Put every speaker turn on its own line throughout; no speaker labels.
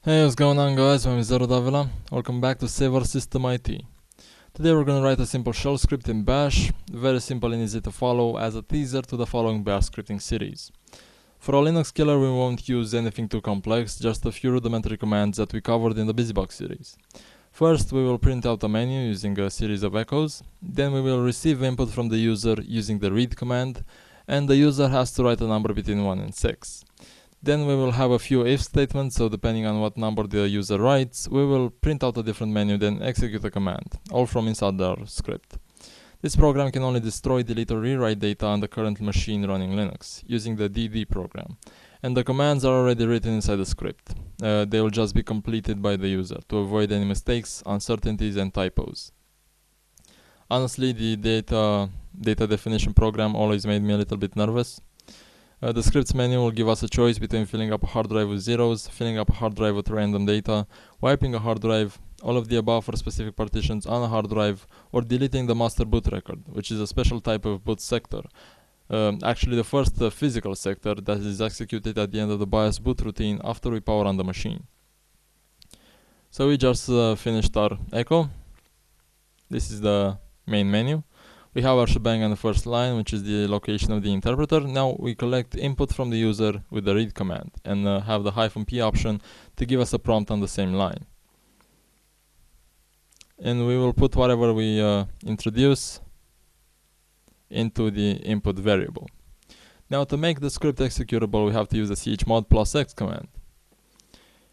Hey, what's going on, guys? My name is Zero Davila. Welcome back to Save Our System IT. Today we're gonna write a simple shell script in Bash, very simple and easy to follow as a teaser to the following Bash scripting series. For our Linuxkiller we won't use anything too complex, just a few rudimentary commands that we covered in the BusyBox series. First we will print out a menu using a series of echoes, then we will receive input from the user using the read command, and the user has to write a number between 1 and 6. Then we will have a few if statements, so depending on what number the user writes, we will print out a different menu, then execute a command, all from inside our script. This program can only destroy, delete or rewrite data on the current machine running Linux, using the DD program. And the commands are already written inside the script. They will just be completed by the user, to avoid any mistakes, uncertainties and typos. Honestly, the data definition program always made me a little bit nervous. The scripts menu will give us a choice between filling up a hard drive with zeros, filling up a hard drive with random data, wiping a hard drive, all of the above for specific partitions on a hard drive, or deleting the master boot record, which is a special type of boot sector. Actually the first physical sector that is executed at the end of the BIOS boot routine after we power on the machine. So we just finished our echo. This is the main menu. We have our shebang on the first line, which is the location of the interpreter. Now we collect input from the user with the read command and have the -p option to give us a prompt on the same line. And we will put whatever we introduce into the input variable. Now to make the script executable, we have to use the chmod +x command.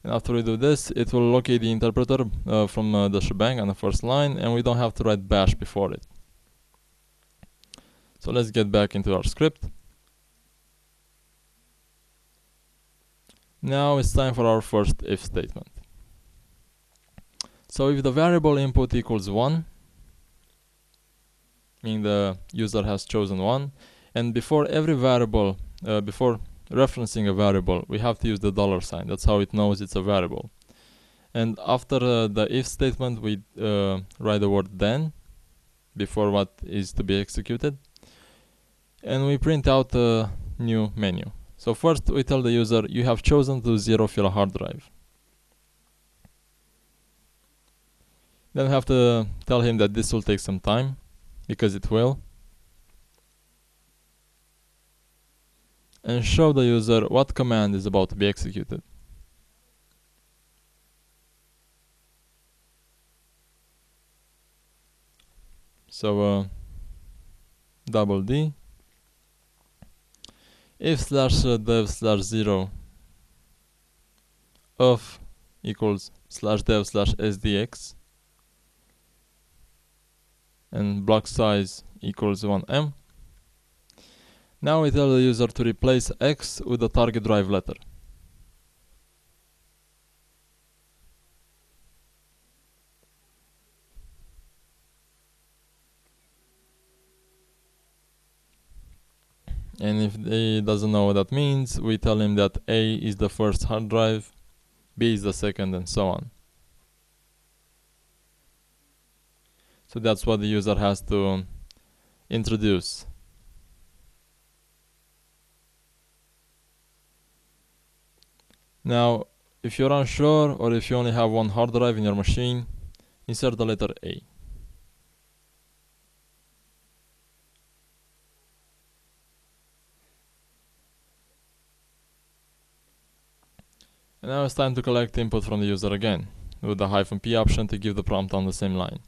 And after we do this, it will locate the interpreter from the shebang on the first line, and we don't have to write bash before it. So let's get back into our script. Now it's time for our first if statement. So if the variable input equals 1, meaning the user has chosen 1, and before every variable, before referencing a variable, we have to use the $sign. That's how it knows it's a variable. And after the if statement, we write the word then before what is to be executed. And we print out a new menu. So first we tell the user, you have chosen to zero fill a hard drive. Then we have to tell him that this will take some time, because it will. And show the user what command is about to be executed. So $D if /dev/0 of equals /dev/sdx and block size equals 1M. Now we tell the user to replace X with the target drive letter. And if he doesn't know what that means, we tell him that A is the first hard drive, B is the second, and so on. So that's what the user has to introduce. Now, if you're unsure, or if you only have one hard drive in your machine, insert the letter A. And now it's time to collect input from the user again, with the -p option to give the prompt on the same line.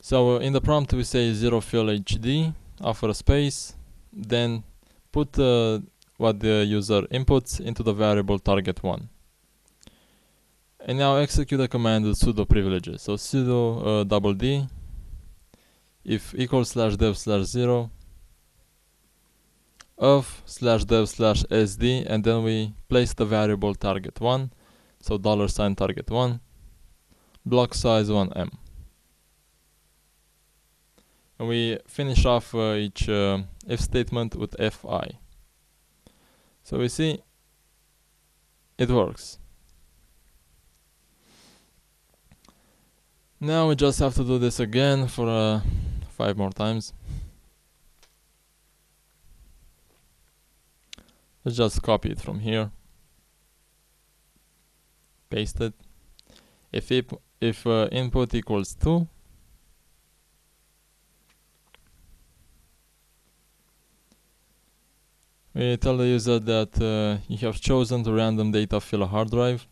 So in the prompt we say 0 fill HD, offer a space, then put what the user inputs into the variable target1. And now execute a command with sudo privileges. So sudo $D if equals /dev/0 of /dev/sd, and then we place the variable target1, so $sign target1, block size 1M. And we finish off each if statement with fi. So we see it works. Now we just have to do this again for 5 more times. Let's just copy it from here. paste it. If input equals 2, we tell the user that you have chosen to random data fill a hard drive.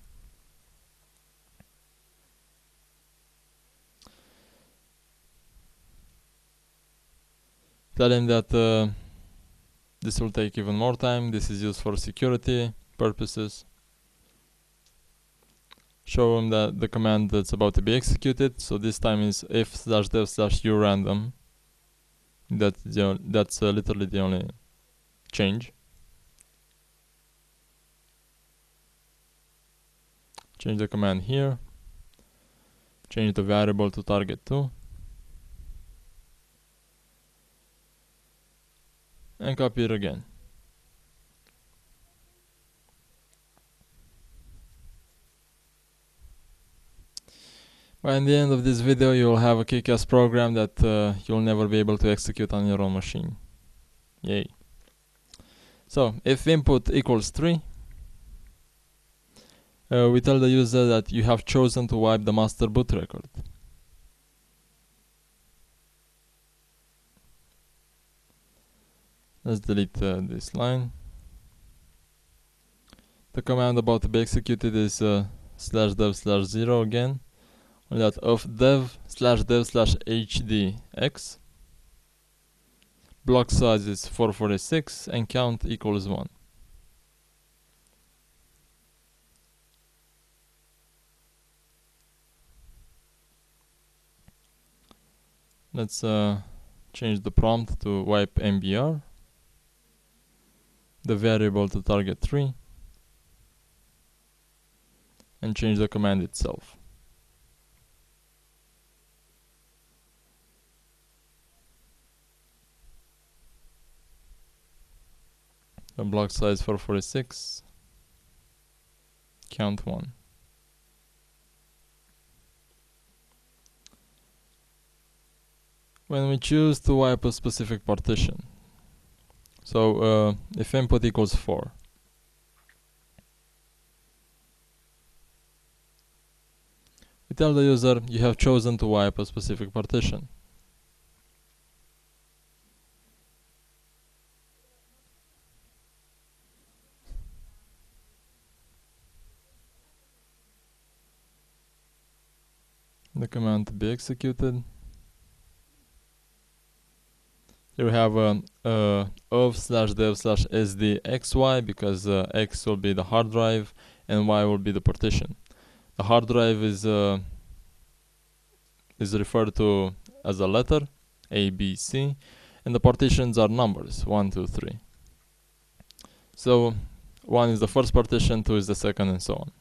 Tell him that this will take even more time. This is used for security purposes. Show him that the command that's about to be executed. So this time is if/dev/u random. That's literally the only change. Change the command here. Change the variable to target2. And copy it again. By the end of this video, you will have a kick-ass program that you'll never be able to execute on your own machine. Yay. So, if input equals 3, we tell the user that you have chosen to wipe the master boot record. Let's delete this line. The command about to be executed is /dev/0 again. On that of dev/dev/hdx. Block size is 446 and count equals 1. Let's change the prompt to wipe mbr. The variable to target3. And change the command itself. The block size 446. Count 1. When we choose to wipe a specific partition, so if input equals 4, we tell the user you have chosen to wipe a specific partition. The command to be executed. Here we have of/dev/sdxy because x will be the hard drive and y will be the partition. The hard drive is referred to as a letter A, B, C, and the partitions are numbers 1, 2, 3. So 1 is the first partition, 2 is the second, and so on.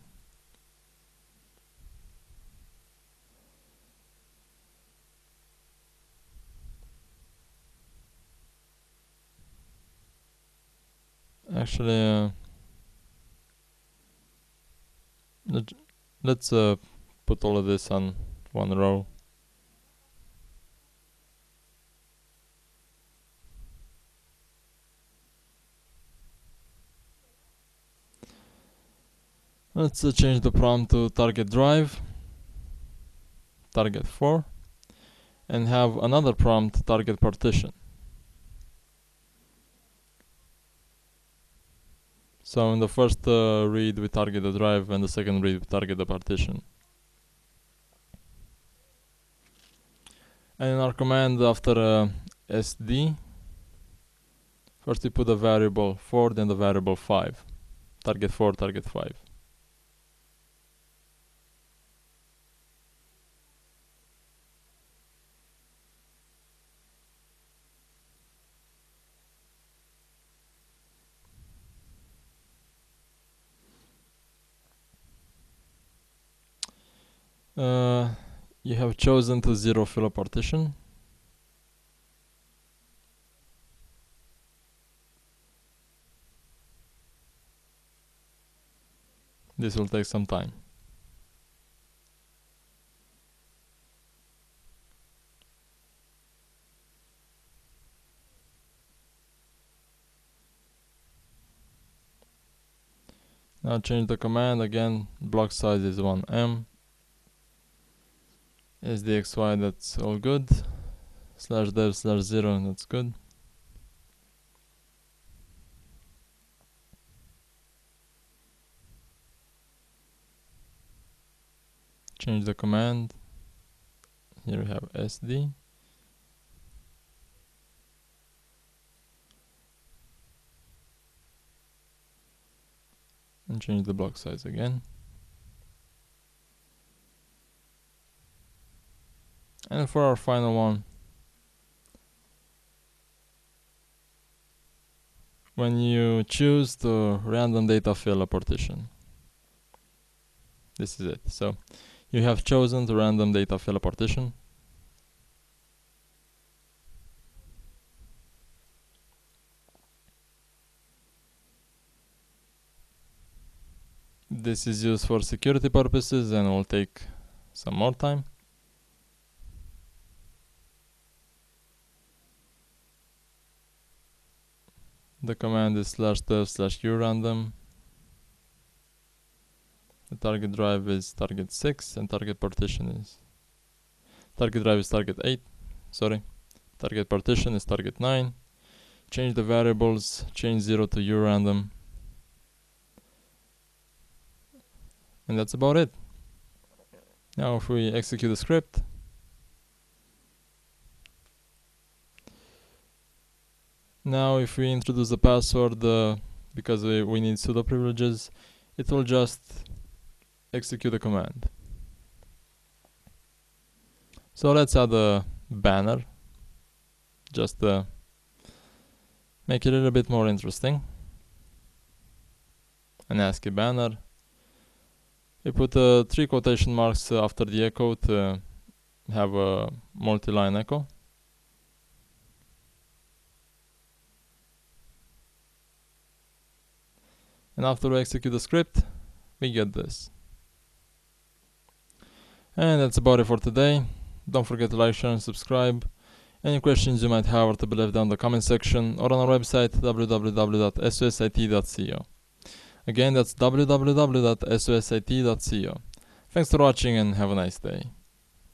Actually, let's put all of this on one row. Let's change the prompt to target drive, target 4, and have another prompt target partition. So in the first read we target the drive, and the second read we target the partition. And in our command after sd, first we put the variable 4, then the variable 5. Target 4, target 5. You have chosen to zero fill a partition. This will take some time. Now change the command again. Block size is 1M. SDXY, that's all good. /dev/0, that's good. Change the command. Here we have SD. And change the block size again. And for our final one, when you choose the random data filler partition, this is it. So you have chosen the random data filler partition. This is used for security purposes and will take some more time. The command is /dev/urandom. The target drive is target 6 and target partition is target drive is target 8. Target partition is target 9. Change the variables, change 0 to urandom. And that's about it. Now if we execute the script, now if we introduce the password, because we need sudo privileges, it will just execute the command. So let's add a banner, just to make it a little bit more interesting. An ASCII banner. We put 3 quotation marks after the echo to have a multi-line echo. And after we execute the script, we get this. And that's about it for today. Don't forget to like, share and subscribe. Any questions you might have are to be left down in the comment section or on our website www.sosit.co. Again, that's www.sosit.co. Thanks for watching and have a nice day.